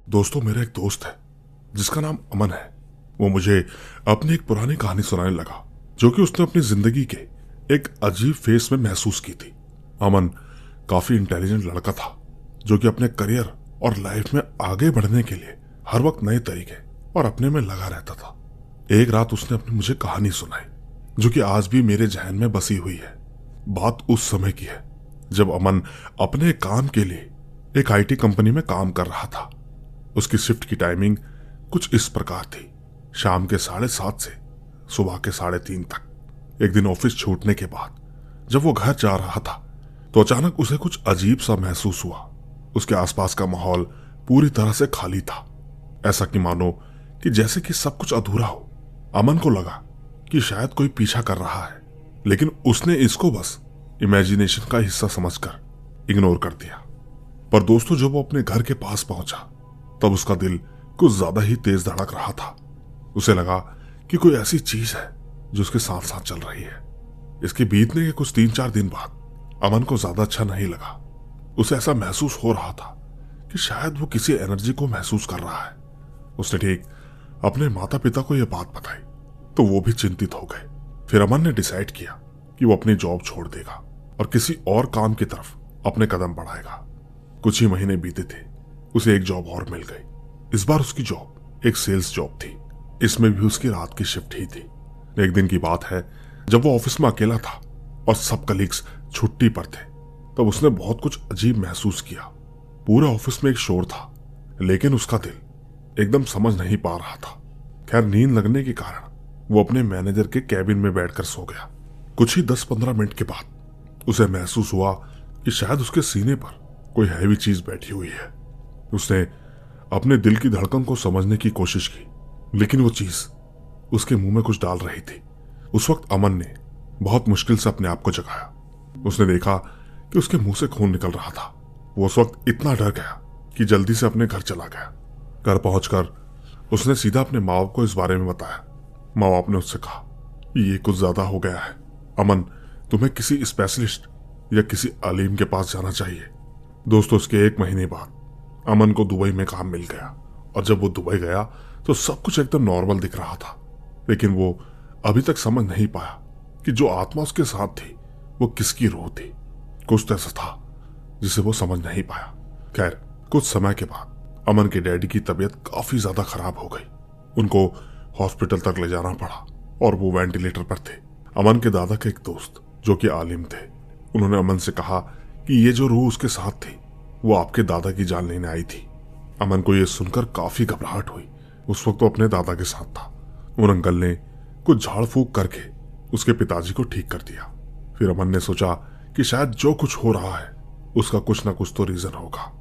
दोस्तों, मेरा एक दोस्त है जिसका नाम अमन है। वो मुझे अपनी एक पुरानी कहानी सुनाने लगा जो कि उसने अपनी जिंदगी के एक अजीब फेस में महसूस की थी। अमन काफी इंटेलिजेंट लड़का था जो कि अपने करियर और लाइफ में आगे बढ़ने के लिए हर वक्त नए तरीके और अपने में लगा रहता था। एक रात उसने अपनी मुझे कहानी सुनाई जो कि आज भी मेरे जहन में बसी हुई है। बात उस समय की है जब अमन अपने काम के लिए एक आईटी कंपनी में काम कर रहा था। उसकी शिफ्ट की टाइमिंग कुछ इस प्रकार थी, शाम के 7:30 से सुबह के 3:30 तक। एक दिन ऑफिस छूटने के बाद जब वो घर जा रहा था तो अचानक उसे कुछ अजीब सा महसूस हुआ। उसके आसपास का माहौल पूरी तरह से खाली था, ऐसा कि मानो कि जैसे कि सब कुछ अधूरा हो। अमन को लगा कि शायद कोई पीछा कर रहा है, लेकिन उसने इसको बस इमेजिनेशन का हिस्सा समझकर इग्नोर कर दिया। पर दोस्तों, जब वो अपने घर के पास पहुंचा तब उसका दिल कुछ ज्यादा ही तेज धड़क रहा था। उसे लगा कि कोई ऐसी चीज है जो उसके साथ साथ चल रही है। इसके बीतने के कुछ 3-4 दिन बाद अमन को ज्यादा अच्छा नहीं लगा। उसे ऐसा महसूस हो रहा था कि शायद वो किसी एनर्जी को महसूस कर रहा है। उसने ठीक अपने माता पिता को यह बात बताई तो वो भी चिंतित हो गए। फिर अमन ने डिसाइड किया कि वो अपनी जॉब छोड़ देगा और किसी और काम की तरफ अपने कदम बढ़ाएगा। कुछ ही महीने बीते थे, उसे एक जॉब और मिल गई। इस बार उसकी जॉब एक सेल्स जॉब थी। इसमें भी उसकी रात की शिफ्ट ही थी। एक दिन की बात है जब वो ऑफिस में अकेला था और सब कलीग्स छुट्टी पर थे, तब उसने बहुत कुछ अजीब महसूस किया। पूरे ऑफिस में एक शोर था, लेकिन उसका दिल एकदम समझ नहीं पा रहा था। खैर, नींद लगने के कारण वो अपने मैनेजर के कैबिन में बैठकर सो गया। कुछ ही 10-15 मिनट के बाद उसे महसूस हुआ कि शायद उसके सीने पर कोई हैवी चीज बैठी हुई है। उसने अपने दिल की धड़कन को समझने की कोशिश की, लेकिन वो चीज उसके मुंह में कुछ डाल रही थी। उस वक्त अमन ने बहुत मुश्किल से अपने आप को जगाया। उसने देखा कि उसके मुंह से खून निकल रहा था। वो उस वक्त इतना डर गया कि जल्दी से अपने घर चला गया। घर पहुंचकर उसने सीधा अपने माँ बाप को इस बारे में बताया। माँ बाप ने उससे कहा कि ये कुछ ज्यादा हो गया है अमन, तुम्हें किसी स्पेशलिस्ट या किसी अलीम के पास जाना चाहिए। दोस्तों, उसके 1 महीने बाद अमन को दुबई में काम मिल गया और जब वो दुबई गया तो सब कुछ एकदम नॉर्मल दिख रहा था। लेकिन वो अभी तक समझ नहीं पाया कि जो आत्मा उसके साथ थी वो किसकी रूह थी। कुछ तो ऐसा था जिसे वो समझ नहीं पाया। खैर, कुछ समय के बाद अमन के डैडी की तबीयत काफी ज्यादा खराब हो गई। उनको हॉस्पिटल तक ले जाना पड़ा और वो वेंटिलेटर पर थे। अमन के दादा के एक दोस्त जो कि आलिम थे, उन्होंने अमन से कहा कि ये जो रूह उसके साथ थी वो आपके दादा की जान लेने आई थी। अमन को यह सुनकर काफी घबराहट हुई। उस वक्त वो अपने दादा के साथ था। उन अंकल ने कुछ झाड़ फूक करके उसके पिताजी को ठीक कर दिया। फिर अमन ने सोचा कि शायद जो कुछ हो रहा है उसका कुछ ना कुछ तो रीजन होगा।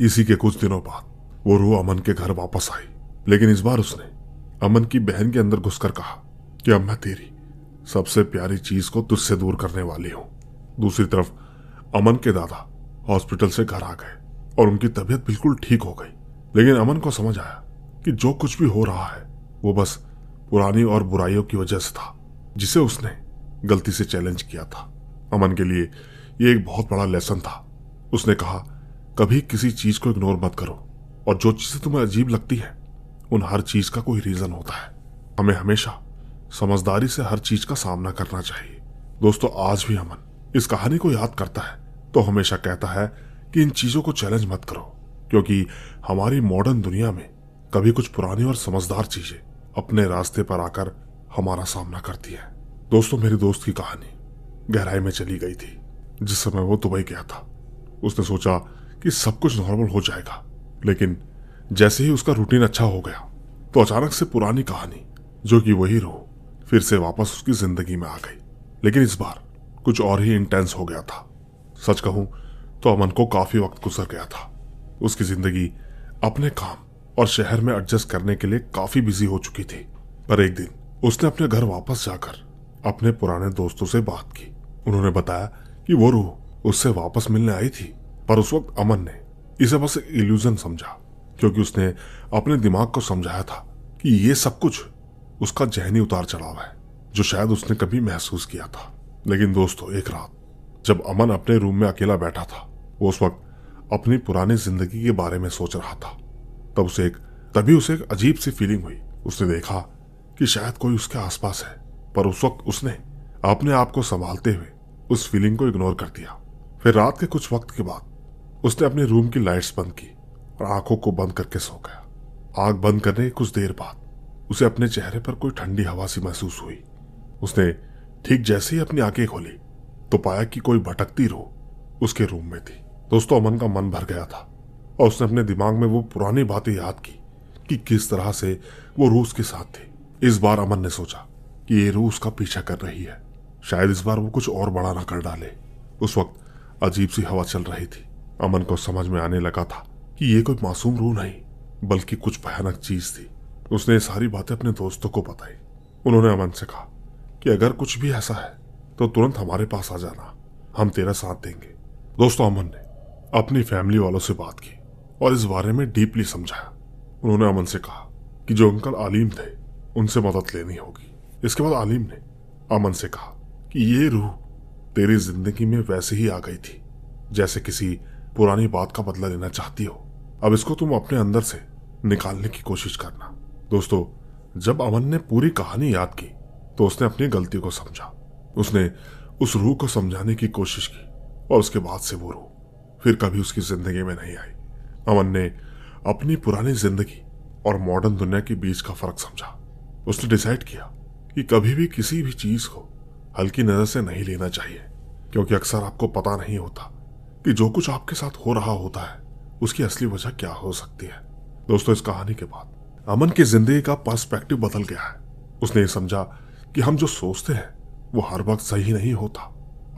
इसी के कुछ दिनों बाद वो रूह अमन के घर वापस आई, लेकिन इस बार उसने अमन की बहन के अंदर घुसकर कहा कि अब मैं तेरी सबसे प्यारी चीज को तुझसे दूर करने वाली हूं। दूसरी तरफ अमन के दादा हॉस्पिटल से घर आ गए और उनकी तबीयत बिल्कुल ठीक हो गई। लेकिन अमन को समझ आया कि जो कुछ भी हो रहा है वो बस पुरानी और बुराइयों की वजह से था जिसे उसने गलती से चैलेंज किया था। अमन के लिए ये एक बहुत बड़ा लेसन था। उसने कहा, कभी किसी चीज को इग्नोर मत करो और जो चीजें तुम्हें अजीब लगती है उन हर चीज का कोई रीजन होता है। हमें हमेशा समझदारी से हर चीज का सामना करना चाहिए। दोस्तों, आज भी अमन इस कहानी को याद करता है तो हमेशा कहता है कि इन चीजों को चैलेंज मत करो, क्योंकि हमारी मॉडर्न दुनिया में कभी कुछ पुरानी और समझदार चीजें अपने रास्ते पर आकर हमारा सामना करती है। दोस्तों, मेरे दोस्त की कहानी गहराई में चली गई थी जिस समय वो दुबई गया था। उसने सोचा कि सब कुछ नॉर्मल हो जाएगा, लेकिन जैसे ही उसका रूटीन अच्छा हो गया तो अचानक से पुरानी कहानी जो कि वही रूह फिर से वापस उसकी जिंदगी में आ गई। लेकिन इस बार कुछ और ही इंटेंस हो गया था। सच कहूं तो अमन को काफी वक्त गुजर गया था। उसकी जिंदगी अपने काम और शहर में एडजस्ट करने के लिए काफी बिजी हो चुकी थी। पर एक दिन उसने अपने घर वापस जाकर अपने पुराने दोस्तों से बात की। उन्होंने बताया कि वो रूह उससे वापस मिलने आई थी, पर उस वक्त अमन ने इसे बस एक इल्यूजन समझा, क्योंकि उसने अपने दिमाग को समझाया था कि ये सब कुछ उसका जहनी उतार चढ़ाव है जो शायद उसने कभी महसूस किया था। लेकिन दोस्तों, एक रात जब अमन अपने रूम में अकेला बैठा था, वो उस वक्त अपनी पुरानी जिंदगी के बारे में सोच रहा था। तभी उसे एक अजीब सी फीलिंग हुई। उसने देखा कि शायद कोई उसके आसपास है, पर उस वक्त उसने अपने आप को संभालते हुए उस फीलिंग को इग्नोर कर दिया। फिर रात के कुछ वक्त के बाद उसने अपने रूम की लाइट्स बंद की और आंखों को बंद करके सो गया। आंख बंद करने के कुछ देर बाद उसे अपने चेहरे पर कोई ठंडी हवा सी महसूस हुई। उसने ठीक जैसे ही अपनी आंखें खोली तो पाया कि कोई भटकती रूह उसके रूम में थी। दोस्तों, अमन का मन भर गया था और उसने अपने दिमाग में वो पुरानी बातें याद की कि किस तरह से वो रूह उसके साथ थी। इस बार अमन ने सोचा कि ये रूह उसका पीछा कर रही है, शायद इस बार वो कुछ और बड़ा ना कर डाले। उस वक्त अजीब सी हवा चल रही थी। अमन को समझ में आने लगा था कि ये कोई मासूम रूह नहीं बल्कि कुछ भयानक चीज थी। उसने ये सारी बातें अपने दोस्तों को बताई। उन्होंने अमन से कहा कि अगर कुछ भी ऐसा है तो तुरंत हमारे पास आ जाना, हम तेरा साथ देंगे। दोस्तों, अमन ने अपनी फैमिली वालों से बात की और इस बारे में डीपली समझाया। उन्होंने अमन से कहा कि जो अंकल आलिम थे उनसे मदद लेनी होगी। इसके बाद आलिम ने अमन से कहा कि ये रूह तेरी जिंदगी में वैसे ही आ गई थी जैसे किसी पुरानी बात का बदला लेना चाहती हो। अब इसको तुम अपने अंदर से निकालने की कोशिश करना। दोस्तों, जब अमन ने पूरी कहानी याद की तो उसने अपनी गलती को समझा। उसने उस रूह को समझाने की कोशिश की और उसके बाद से वो रूह फिर कभी उसकी जिंदगी में नहीं आई। अमन ने अपनी पुरानी जिंदगी और मॉडर्न दुनिया के बीच का फर्क समझा। उसने डिसाइड किया कि कभी भी किसी भी चीज को हल्की नजर से नहीं लेना चाहिए, क्योंकि अक्सर आपको पता नहीं होता कि जो कुछ आपके साथ हो रहा होता है उसकी असली वजह क्या हो सकती है। दोस्तों, इस कहानी के बाद अमन की जिंदगी का पर्सपेक्टिव बदल गया है। उसने ये समझा कि हम जो सोचते हैं वो हर वक्त सही नहीं होता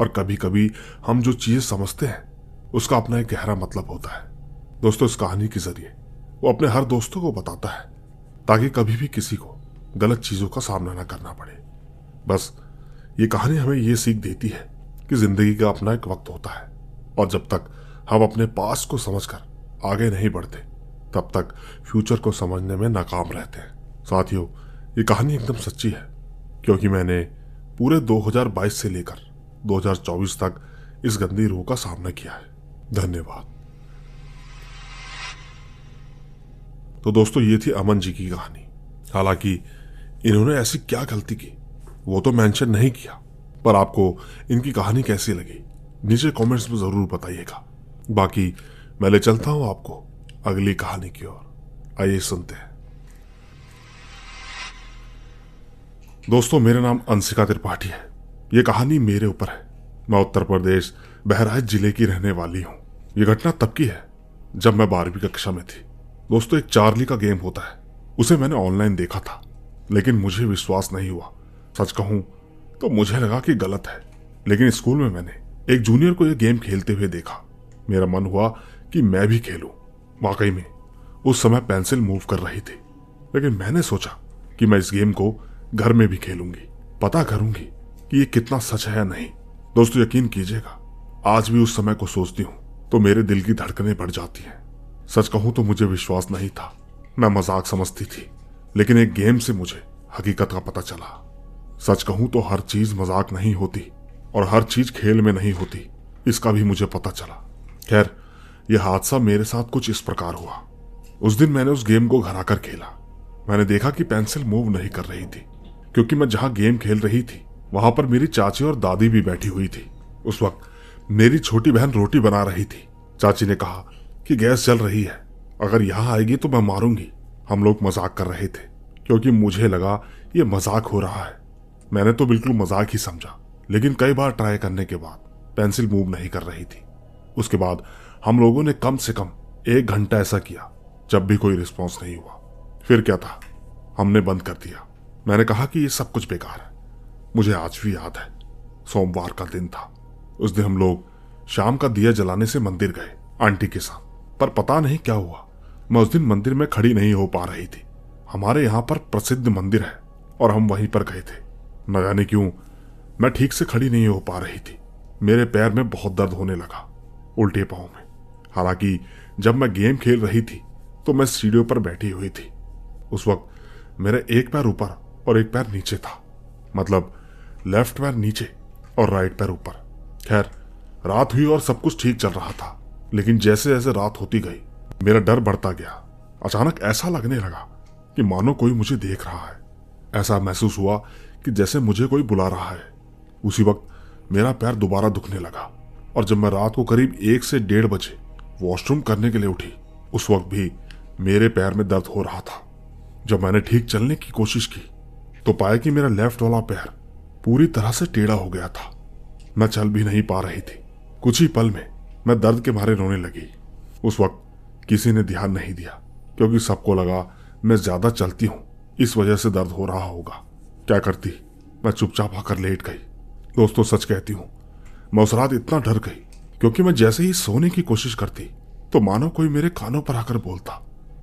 और कभी कभी हम जो चीजें समझते हैं उसका अपना एक गहरा मतलब होता है। दोस्तों, इस कहानी के जरिए वो अपने हर दोस्तों को बताता है ताकि कभी भी किसी को गलत चीजों का सामना न करना पड़े। बस ये कहानी हमें ये सीख देती है कि जिंदगी का अपना एक वक्त होता है और जब तक हम अपने पास्ट को समझकर आगे नहीं बढ़ते तब तक फ्यूचर को समझने में नाकाम रहते हैं। साथियों, ये कहानी एकदम सच्ची है क्योंकि मैंने पूरे 2022 से लेकर 2024 तक इस गंदी रूह का सामना किया है। धन्यवाद। तो दोस्तों, ये थी अमन जी की कहानी। हालांकि इन्होंने ऐसी क्या गलती की वो तो मेंशन नहीं किया, पर आपको इनकी कहानी कैसी लगी नीचे कमेंट्स में जरूर बताइएगा। बाकी मैं ले चलता हूं आपको अगली कहानी की ओर। आइए सुनते हैं। दोस्तों, मेरा नाम अंशिका त्रिपाठी है। ये कहानी मेरे ऊपर है। मैं उत्तर प्रदेश बहराइच जिले की रहने वाली हूँ। ये घटना तब की है जब मैं 12वीं कक्षा में थी। दोस्तों, एक चार्ली का गेम होता है, उसे मैंने ऑनलाइन देखा था लेकिन मुझे विश्वास नहीं हुआ। सच कहूं तो मुझे लगा कि गलत है, लेकिन स्कूल में मैंने एक जूनियर को यह गेम खेलते हुए देखा। मेरा मन हुआ कि मैं भी खेलूं। वाकई में उस समय पेंसिल मूव कर रही थी, लेकिन मैंने सोचा कि मैं इस गेम को घर में भी खेलूंगी, पता करूंगी कि ये कितना सच है या नहीं। दोस्तों, यकीन कीजिएगा, आज भी उस समय को सोचती हूँ तो मेरे दिल की धड़कनें बढ़ जाती हैं। सच कहूं तो मुझे विश्वास नहीं था, मैं मजाक समझती थी, लेकिन एक गेम से मुझे हकीकत का पता चला। सच कहूं तो हर चीज मजाक नहीं होती और हर चीज खेल में नहीं होती, इसका भी मुझे पता चला। खैर, यह हादसा मेरे साथ कुछ इस प्रकार हुआ। उस दिन मैंने उस गेम को घर आकर खेला। मैंने देखा कि पेंसिल मूव नहीं कर रही थी, क्योंकि मैं जहां गेम खेल रही थी वहां पर मेरी चाची और दादी भी बैठी हुई थी। उस वक्त मेरी छोटी बहन रोटी बना रही थी। चाची ने कहा कि गैस जल रही है, अगर यहाँ आएगी तो मैं मारूंगी। हम लोग मजाक कर रहे थे क्योंकि मुझे लगा ये मजाक हो रहा है। मैंने तो बिल्कुल मजाक ही समझा, लेकिन कई बार ट्राई करने के बाद पेंसिल मूव नहीं कर रही थी। उसके बाद हम लोगों ने कम से कम 1 घंटा ऐसा किया, जब भी कोई रिस्पॉन्स नहीं हुआ। फिर क्या था, हमने बंद कर दिया। मैंने कहा कि ये सब कुछ बेकार है। मुझे आज भी याद है, सोमवार का दिन था। उस दिन हम लोग शाम का दिया जलाने से मंदिर गए आंटी के साथ, पर पता नहीं क्या हुआ, मैं उस दिन मंदिर में खड़ी नहीं हो पा रही थी। हमारे यहाँ पर प्रसिद्ध मंदिर है और हम वहीं पर गए थे। न जाने क्यों मैं ठीक से खड़ी नहीं हो पा रही थी। मेरे पैर में बहुत दर्द होने लगा, उल्टे पांव में। हालांकि जब मैं गेम खेल रही थी तो मैं सीढ़ियों पर बैठी हुई थी। उस वक्त मेरा एक पैर ऊपर और एक पैर नीचे था, मतलब लेफ्ट पैर नीचे और राइट पैर ऊपर। खैर, रात हुई और सब कुछ ठीक चल रहा था, लेकिन जैसे जैसे रात होती गई मेरा डर बढ़ता गया। अचानक ऐसा लगने लगा कि मानो कोई मुझे देख रहा है। ऐसा महसूस हुआ कि जैसे मुझे कोई बुला रहा है। उसी वक्त मेरा पैर दोबारा दुखने लगा और जब मैं रात को करीब 1 से 1:30 बजे वॉशरूम करने के लिए उठी, उस वक्त भी मेरे पैर में दर्द हो रहा था। जब मैंने ठीक चलने की कोशिश की तो पाया कि मेरा लेफ्ट वाला पैर पूरी तरह से टेढ़ा हो गया था। मैं चल भी नहीं पा रही थी। कुछ ही पल में मैं दर्द के मारे रोने लगी। उस वक्त किसी ने ध्यान नहीं दिया क्योंकि सबको लगा मैं ज्यादा चलती हूँ, इस वजह से दर्द हो रहा होगा। क्या करती, मैं चुपचाप आकर लेट गई। दोस्तों सच कहती हूँ, मैं उस रात इतना डर गई क्योंकि मैं जैसे ही सोने की कोशिश करती तो मानो कोई मेरे कानों पर आकर बोलता,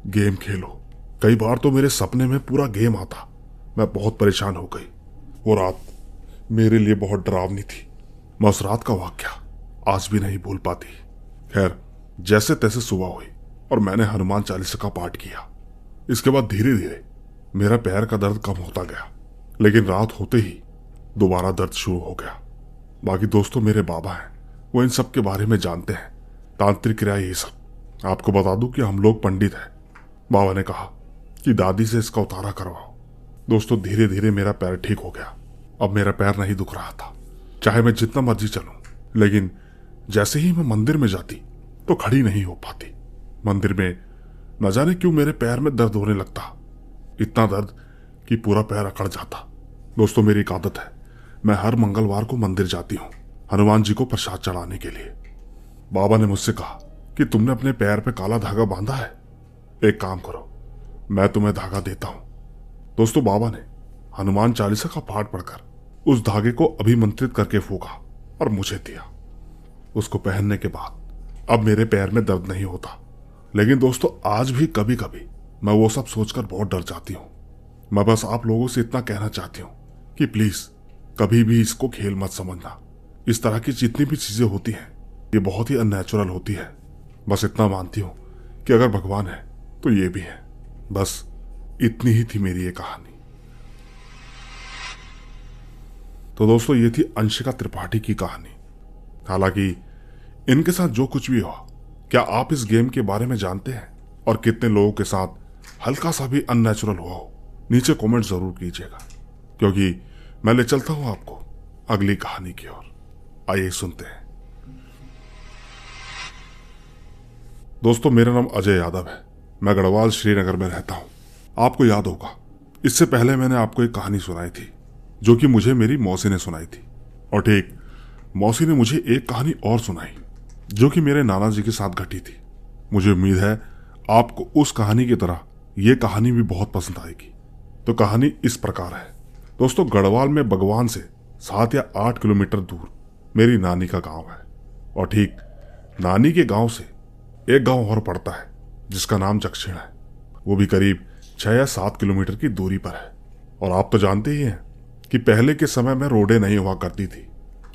गेम खेलो। कई बार तो मेरे सपने में पूरा गेम आता। मैं बहुत परेशान हो गई। वो रात मेरे लिए बहुत डरावनी थी। मैं उस रात का वाकया आज भी नहीं भूल पाती। खैर, जैसे तैसे सुबह हुई और मैंने हनुमान चालीसा का पाठ किया। इसके बाद धीरे धीरे मेरा पैर का दर्द कम होता गया, लेकिन रात होते ही दोबारा दर्द शुरू हो गया। बाकी दोस्तों मेरे बाबा हैं, वो इन सब के बारे में जानते हैं, तांत्रिक क्रिया ये सब। आपको बता दूं कि हम लोग पंडित हैं। बाबा ने कहा कि दादी से इसका उतारा करवाओ। दोस्तों धीरे धीरे मेरा पैर ठीक हो गया। अब मेरा पैर नहीं दुख रहा था, चाहे मैं जितना मर्जी चलूं। लेकिन जैसे ही मैं मंदिर में जाती तो खड़ी नहीं हो पाती। मंदिर में न जाने क्यों मेरे पैर में दर्द होने लगता, इतना दर्द कि पूरा पैर अकड़ जाता। दोस्तों मेरी एक आदत है, मैं हर मंगलवार को मंदिर जाती हूँ हनुमान जी को प्रसाद चढ़ाने के लिए। बाबा ने मुझसे कहा कि तुमने अपने पैर पे काला धागा बांधा है, एक काम करो, मैं तुम्हें धागा देता हूं। दोस्तों बाबा ने हनुमान चालीसा का पाठ पढ़कर उस धागे को अभिमंत्रित करके फूका और मुझे दिया। उसको पहनने के बाद अब मेरे पैर में दर्द नहीं होता। लेकिन दोस्तों आज भी कभी कभी मैं वो सब सोचकर बहुत डर जाती हूँ। मैं बस आप लोगों से इतना कहना चाहती हूँ कि प्लीज कभी भी इसको खेल मत समझना। इस तरह की जितनी भी चीजें होती हैं ये बहुत ही अननेचुरल होती है। बस इतना मानती हूँ कि अगर भगवान है तो ये भी है। बस इतनी ही थी मेरी ये कहानी। तो दोस्तों ये थी अंशिका त्रिपाठी की कहानी। हालांकि इनके साथ जो कुछ भी हुआ, क्या आप इस गेम के बारे में जानते हैं और कितने लोगों के साथ हल्का सा भी अननेचुरल हुआ हो? नीचे कमेंट जरूर कीजिएगा, क्योंकि मैं ले चलता हूं आपको अगली कहानी की ओर। आइए सुनते हैं। दोस्तों मेरा नाम अजय यादव है, मैं गढ़वाल श्रीनगर में रहता हूं। आपको याद होगा इससे पहले मैंने आपको एक कहानी सुनाई थी जो कि मुझे मेरी मौसी ने सुनाई थी, और ठीक मौसी ने मुझे एक कहानी और सुनाई जो कि मेरे नाना जी के साथ घटी थी। मुझे उम्मीद है आपको उस कहानी की तरह ये कहानी भी बहुत पसंद आएगी। तो कहानी इस प्रकार है। दोस्तों गढ़वाल में बगवान से 7 या 8 किलोमीटर दूर मेरी नानी का गांव है, और ठीक नानी के गांव से एक गांव और पड़ता है जिसका नाम जक्षिण है। वो भी करीब 6 या 7 किलोमीटर की दूरी पर है। और आप तो जानते ही हैं कि पहले के समय में रोडें नहीं हुआ करती थी।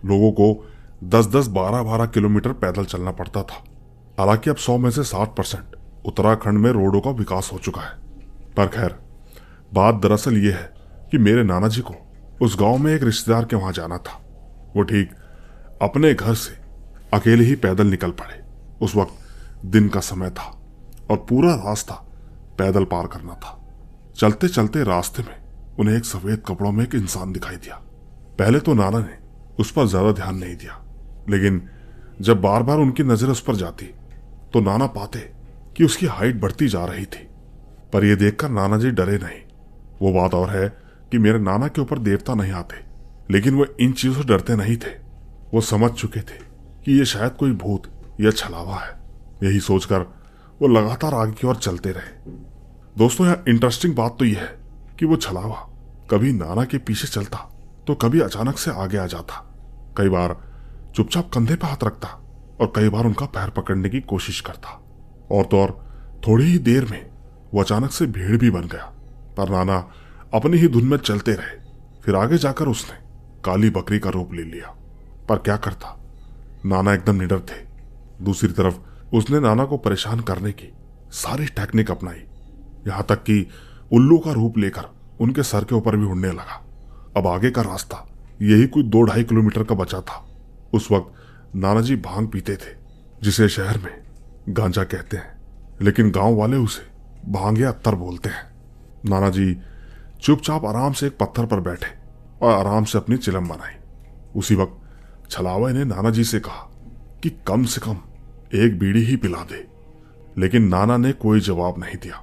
लोगों को 10-10, 12-12 किलोमीटर पैदल चलना पड़ता था। हालांकि अब 100 में से 60% उत्तराखंड में रोडों का विकास हो चुका है। पर खैर, बात दरअसल ये है कि मेरे नाना जी को उस गांव में एक रिश्तेदार के वहां जाना था। वो ठीक अपने घर से अकेले ही पैदल निकल पड़े। उस वक्त दिन का समय था और पूरा रास्ता पैदल पार करना था। चलते चलते रास्ते में उन्हें एक सफेद कपड़ों में एक इंसान दिखाई दिया। पहले तो नाना ने उस पर ज्यादा ध्यान नहीं दिया, लेकिन जब बार बार उनकी नजर उस पर जाती तो नाना पाते कि उसकी हाइट बढ़ती जा रही थी। पर यह देखकर नाना जी डरे नहीं। वो बात और है कि मेरे नाना के ऊपर देवता नहीं आते, लेकिन वो इन चीजों से डरते नहीं थे। वो समझ चुके थे कि ये शायद कोई भूत या छलावा है। यही सोचकर वो लगातार आगे की ओर चलते रहे। दोस्तों यहाँ इंटरेस्टिंग बात तो यह है कि वो छलावा कभी नाना के पीछे चलता तो कभी अचानक से आगे आ जाता। कई बार चुपचाप कंधे पर हाथ रखता और कई बार उनका पैर पकड़ने की कोशिश करता। और तो और थोड़ी ही देर में वो अचानक से भीड़ भी बन गया। पर नाना अपनी ही धुन में चलते रहे। फिर आगे जाकर उसने काली बकरी का रूप ले लिया। पर क्या करता, नाना एकदम निडर थे। दूसरी तरफ उसने नाना को परेशान करने की सारी टेक्निक अपनाई, यहां तक कि उल्लू का रूप लेकर उनके सर के ऊपर भी उड़ने लगा। अब आगे का रास्ता यही कोई 2-2.5 किलोमीटर का बचा था। उस वक्त नाना जी भांग पीते थे, जिसे शहर में गांजा कहते हैं, लेकिन गांव वाले उसे भांगे अत्तर बोलते हैं। नाना जी चुपचाप आराम से एक पत्थर पर बैठे और आराम से अपनी चिलम बनाई। उसी वक्त छलावे ने नाना जी से कहा कि कम से कम एक बीड़ी ही पिला दे, लेकिन नाना ने कोई जवाब नहीं दिया।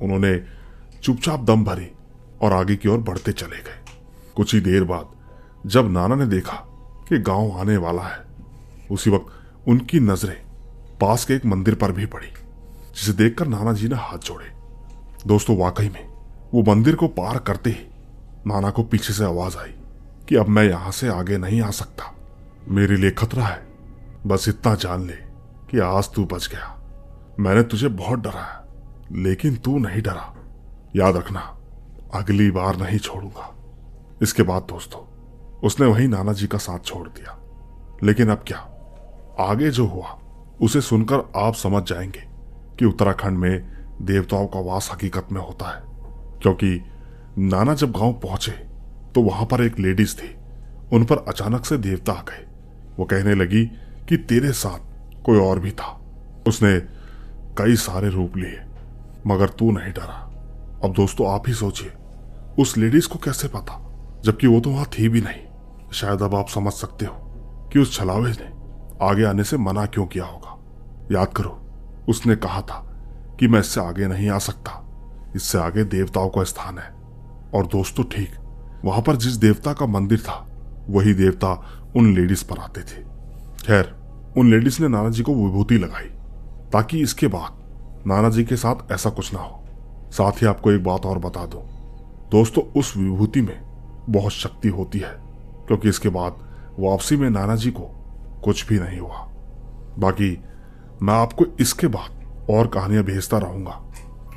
उन्होंने चुपचाप दम भरी और आगे की ओर बढ़ते चले गए। कुछ ही देर बाद जब नाना ने देखा कि गांव आने वाला है, उसी वक्त उनकी नजरें पास के एक मंदिर पर भी पड़ी, जिसे देखकर नाना जी ने हाथ जोड़े। दोस्तों वाकई में वो मंदिर को पार करते ही नाना को पीछे से आवाज आई कि अब मैं यहां से आगे नहीं आ सकता, मेरे लिए खतरा है। बस इतना जान ले कि आज तू बच गया। मैंने तुझे बहुत डराया, लेकिन तू नहीं डरा। याद रखना, अगली बार नहीं छोड़ूंगा। इसके बाद दोस्तों उसने वही नाना जी का साथ छोड़ दिया। लेकिन अब क्या, आगे जो हुआ उसे सुनकर आप समझ जाएंगे कि उत्तराखंड में देवताओं का वास हकीकत में होता है। क्योंकि नाना जब गांव पहुंचे तो वहां पर एक लेडीज थी। उन पर अचानक से देवता आ गए। वो कहने लगी कि तेरे साथ कोई और भी था, उसने कई सारे रूप लिए, मगर तू नहीं डरा। अब दोस्तों आप ही सोचिए, उस लेडीज को कैसे पता, जबकि वो तो वहां थी भी नहीं। शायद अब आप समझ सकते हो कि उस छलावे ने आगे आने से मना क्यों किया होगा। याद करो, उसने कहा था कि मैं इससे आगे नहीं आ सकता, इससे आगे देवताओं का स्थान है। और दोस्तों ठीक वहां पर जिस देवता का मंदिर था, वही देवता उन लेडीज पर आते थे। खैर, उन लेडीज ने नाना जी को विभूति लगाई ताकि इसके बाद नाना जी के साथ ऐसा कुछ ना हो। साथ ही आपको एक बात और बता दूं दोस्तों, उस विभूति में बहुत शक्ति होती है, क्योंकि इसके बाद वापसी में नाना जी को कुछ भी नहीं हुआ। बाकी मैं आपको इसके बाद और कहानियां भेजता रहूंगा,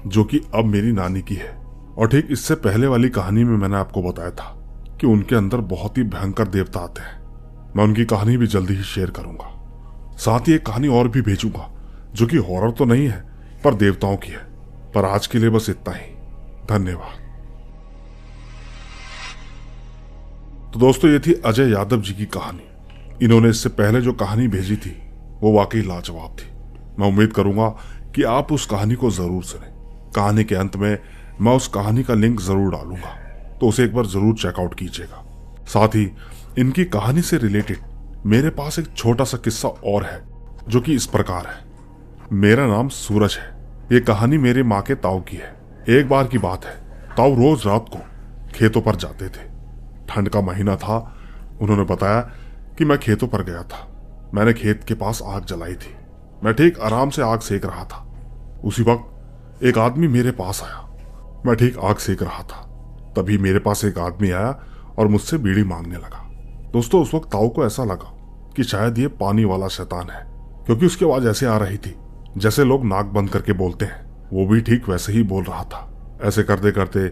जो कि अब मेरी नानी की है। और ठीक इससे पहले वाली कहानी में मैंने आपको बताया था कि उनके अंदर बहुत ही भयंकर देवता आते हैं। मैं उनकी कहानी भी जल्दी ही शेयर करूंगा। साथ ही एक कहानी और भी भेजूंगा, जो कि हॉरर तो नहीं है पर देवताओं की है। पर आज के लिए बस इतना ही। धन्यवाद। तो दोस्तों ये थी अजय यादव जी की कहानी। इन्होंने इससे पहले जो कहानी भेजी थी वो वाकई लाजवाब थी। मैं उम्मीद करूंगा कि आप उस कहानी को जरूर सुने। कहानी के अंत में मैं उस कहानी का लिंक जरूर डालूंगा, तो उसे एक बार जरूर चेकआउट कीजिएगा। साथ ही इनकी कहानी से रिलेटेड मेरे पास एक छोटा सा किस्सा और है, जो कि इस प्रकार है। मेरा नाम सूरज है। ये कहानी मेरे माँ के ताऊ की है। एक बार की बात है, ताऊ रोज रात को खेतों पर जाते थे। ठंड का महीना था। उन्होंने बताया कि मैं खेतों पर गया था। मैंने खेत के पास आग जलाई थी। मैं ठीक आराम से आग सेक रहा था। उसी वक्त एक आदमी मेरे पास आया। मैं ठीक आग सेक रहा था, तभी मेरे पास एक आदमी आया और मुझसे बीड़ी मांगने लगा। दोस्तों उस वक्त ताऊ को ऐसा लगा कि शायद ये पानी वाला शैतान है, क्योंकि उसकी आवाज ऐसे आ रही थी जैसे लोग नाक बंद करके बोलते हैं। वो भी ठीक वैसे ही बोल रहा था। ऐसे करते करते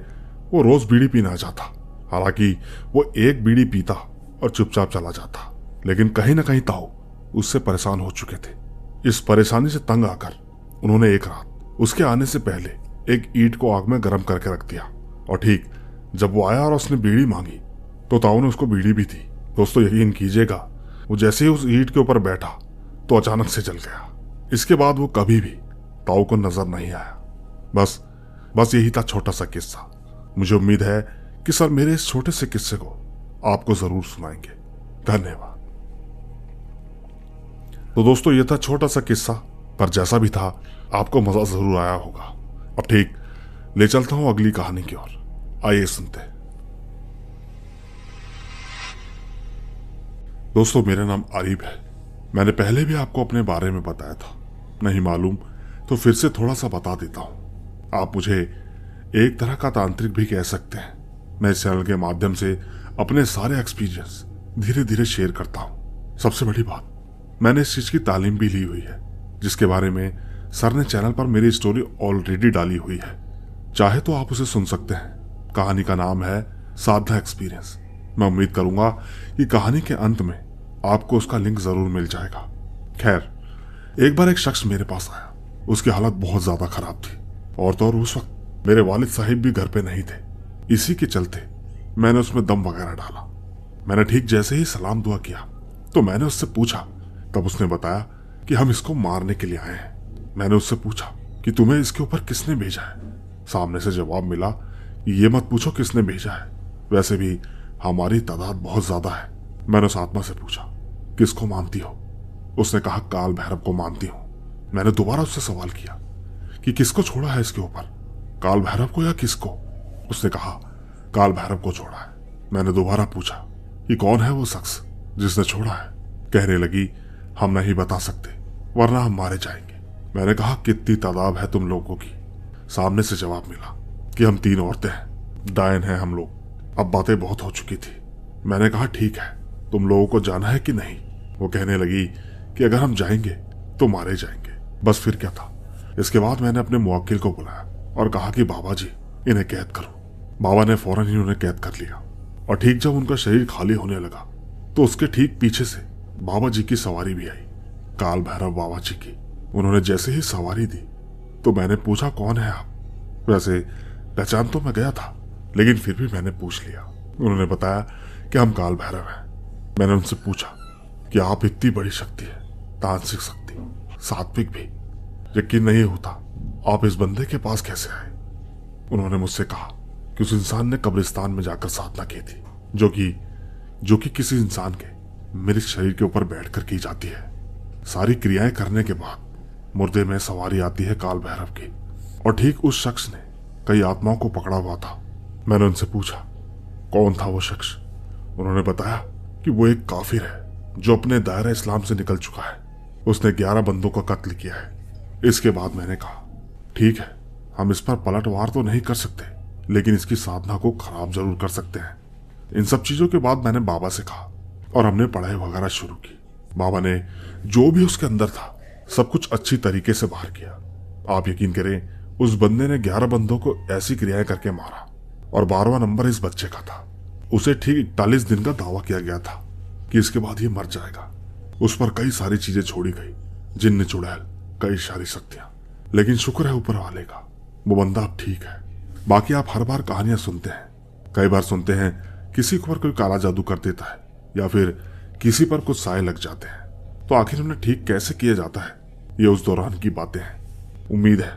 वो रोज बीड़ी पीना चाहता। हालांकि वो एक बीड़ी पीता और चुपचाप चला जाता, लेकिन कहीं ना कहीं ताऊ उससे परेशान हो चुके थे। इस परेशानी से तंग आकर उन्होंने एक रात उसके आने से पहले एक ईंट को आग में गर्म करके रख दिया। और ठीक जब वो आया और उसने बीड़ी मांगी तो ताऊ ने उसको बीड़ी भी दी। दोस्तों यकीन कीजिएगा, वो जैसे ही उस ईंट के ऊपर बैठा तो अचानक से जल गया। इसके बाद वो कभी भी ताऊ को नजर नहीं आया। बस यही था छोटा सा किस्सा। मुझे उम्मीद है कि सर मेरे इस छोटे से किस्से को आपको जरूर सुनाएंगे। धन्यवाद। तो दोस्तों ये था छोटा सा किस्सा, पर जैसा भी था आपको मजा जरूर आया होगा। अब ठीक ले चलता हूं अगली कहानी की ओर। आइए सुनते हैं। दोस्तों मेरा नाम आरिफ है। मैंने पहले भी आपको अपने बारे में बताया था, नहीं मालूम तो फिर से थोड़ा सा बता देता हूं। आप मुझे एक तरह का तांत्रिक भी कह सकते हैं। मैं इस चैनल के माध्यम से अपने सारे एक्सपीरियंस धीरे धीरे शेयर करता हूं। सबसे बड़ी बात, मैंने इस चीज की तालीम भी ली हुई है, जिसके बारे में सर ने चैनल पर मेरी स्टोरी ऑलरेडी डाली हुई है। चाहे तो आप उसे सुन सकते हैं। कहानी का नाम है साधना एक्सपीरियंस। मैं उम्मीद करूंगा कि कहानी के अंत में आपको उसका लिंक जरूर मिल जाएगा। खैर, एक बार एक शख्स मेरे पास आया। उसकी हालत बहुत ज्यादा खराब थी, और तो और उस वक्त मेरे वालिद साहिब भी घर पे नहीं थे। इसी के चलते मैंने उसमें दम वगैरह डाला। मैंने ठीक जैसे ही सलाम दुआ किया तो मैंने उससे पूछा, तब उसने बताया कि हम इसको मारने के लिए आए हैं। मैंने उससे पूछा कि तुम्हें इसके ऊपर किसने भेजा है। सामने से जवाब मिला, ये मत पूछो किसने भेजा है, वैसे भी हमारी तादाद बहुत ज्यादा है। मैंने उस आत्मा से पूछा, किसको मानती हो? उसने कहा, काल भैरव को मानती हूं। मैंने दोबारा उससे सवाल किया कि किसको छोड़ा है इसके ऊपर, काल भैरव को या किसको? उसने कहा, काल भैरव को छोड़ा है। मैंने दोबारा पूछा कि कौन है वो शख्स जिसने छोड़ा है? कहने लगी, हम नहीं बता सकते वरना हम मारे जाएंगे। मैंने कहा, कितनी तादाद है तुम लोगों की? सामने से जवाब मिला कि हम 3 औरतें हैं, डायन हैं हम लोग। अब बातें बहुत हो चुकी थी। मैंने कहा, ठीक है, तुम लोगों को जाना है कि नहीं? वो कहने लगी कि अगर हम जाएंगे तो मारे जाएंगे। बस फिर क्या था। इसके बाद मैंने अपने मुवक्किल को बुलाया और कहा कि बाबा जी, इन्हें कैद करो। बाबा ने फौरन ही उन्हें कैद कर लिया और ठीक जब उनका शरीर खाली होने लगा तो उसके ठीक पीछे से बाबा जी की सवारी भी आई, काल भैरव बाबा जी की। उन्होंने जैसे ही सवारी दी तो मैंने पूछा, कौन है आप? वैसे पहचान तो मैं गया था, लेकिन फिर भी मैंने पूछ लिया। उन्होंने बताया कि हम काल भैरव हैं। मैंने उनसे पूछा कि आप इतनी बड़ी शक्ति है, तांत्रिक शक्ति, सात्विक भी, यकीन नहीं होता आप इस बंदे के पास कैसे आए? उन्होंने मुझसे कहा कि उस इंसान ने कब्रिस्तान में जाकर साधना की थी, जो कि किसी इंसान के मृत शरीर के ऊपर बैठकर की जाती है। सारी क्रियाएं करने के बाद मुर्दे में सवारी आती है काल भैरव की, और ठीक उस शख्स ने कई आत्माओं को पकड़ा हुआ था। मैंने उनसे पूछा, कौन था वो शख्स? उन्होंने बताया कि वो एक काफिर है जो अपने दायरा इस्लाम से निकल चुका है। उसने 11 बंदों का कत्ल किया है। इसके बाद मैंने कहा, ठीक है, हम इस पर पलटवार तो नहीं कर सकते, लेकिन इसकी साधना को खराब जरूर कर सकते हैं। इन सब चीजों के बाद मैंने बाबा से कहा और हमने पढ़ाई वगैरह शुरू की। बाबा ने जो भी उसके अंदर था सब कुछ अच्छी तरीके से बाहर किया। आप यकीन करें, उस बंदे ने 11 बंदों को ऐसी क्रियाएं करके मारा और 12वां नंबर इस बच्चे का था। उसे ठीक 41 दिन का दावा किया गया था कि इसके बाद ये मर जाएगा। उस पर कई सारी चीजें छोड़ी गई, जिन्न चुड़ैल, कई सारी शक्तियां, लेकिन शुक्र है ऊपर वाले का, वो बंदा अब ठीक है। बाकी आप हर बार कहानियां सुनते हैं, कई बार सुनते हैं किसी के ऊपर कोई काला जादू कर देता है या फिर किसी पर कुछ साए लग जाते हैं, तो आखिर उन्हें ठीक कैसे किया जाता है, ये उस दौरान की बातें हैं। उम्मीद है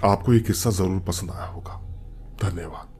आपको ये किस्सा जरूर पसंद आया होगा। धन्यवाद।